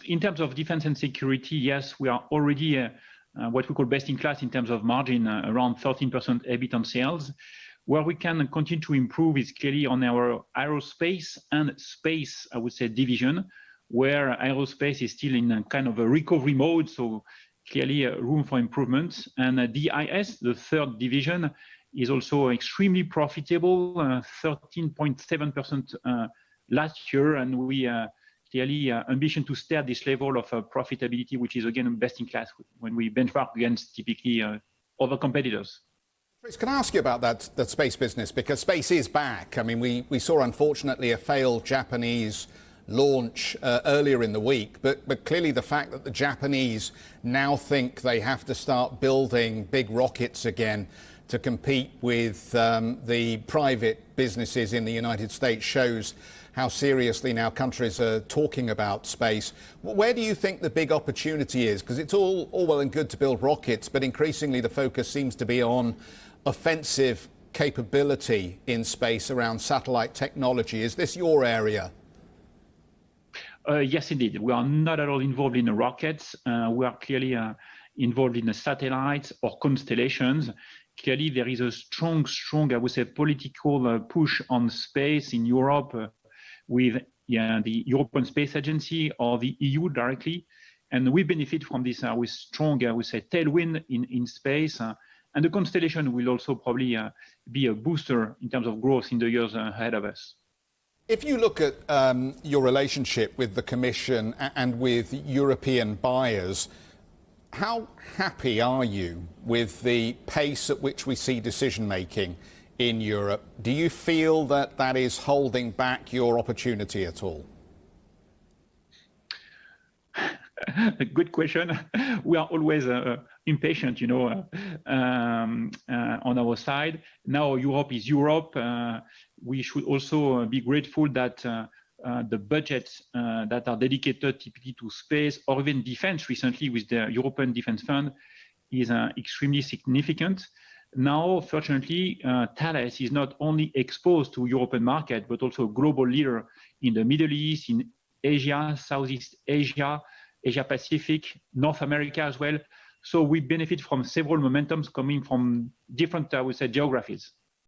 In terms of defense and security, yes, we are already what we call best in class in terms of margin, around 13% EBIT on sales. Where we can continue to improve is clearly on our aerospace and space, I would say, division, where aerospace is still in a kind of a recovery mode, so clearly room for improvement. And DIS, the third division, is also extremely profitable, 13.7% last year, and we clearly ambition to stay at this level of profitability, which is again best in class when we benchmark against typically other competitors. Chris, can I ask you about that space business? Because space is back. I mean, we saw, unfortunately, a failed Japanese launch earlier in the week, but clearly the fact that the Japanese now think they have to start building big rockets again to compete with the private businesses in the United States shows how seriously now countries are talking about space. Where do you think the big opportunity is? Because it's all well and good to build rockets, but increasingly the focus seems to be on offensive capability in space around satellite technology. Is this your area? Yes, indeed. We are not at all involved in the rockets. We are clearly involved in the satellites or constellations. Clearly, there is a strong, I would say, political push on space in Europe with the European Space Agency or the EU directly. And we benefit from this with strong, I would say, tailwind in space. And the constellation will also probably be a booster in terms of growth in the years ahead of us. If you look at your relationship with the Commission and with European buyers, how happy are you with the pace at which we see decision-making in Europe? Do you feel that that is holding back your opportunity at all? Good question. We are always impatient, you know, on our side. Now Europe is Europe. We should also be grateful that the budgets that are dedicated typically to space or even defense recently with the European Defense Fund is extremely significant. Now, fortunately, Thales is not only exposed to European market, but also a global leader in the Middle East, in Asia, Southeast Asia, Asia Pacific, North America as well. So we benefit from several momentums coming from different, I would say, geographies.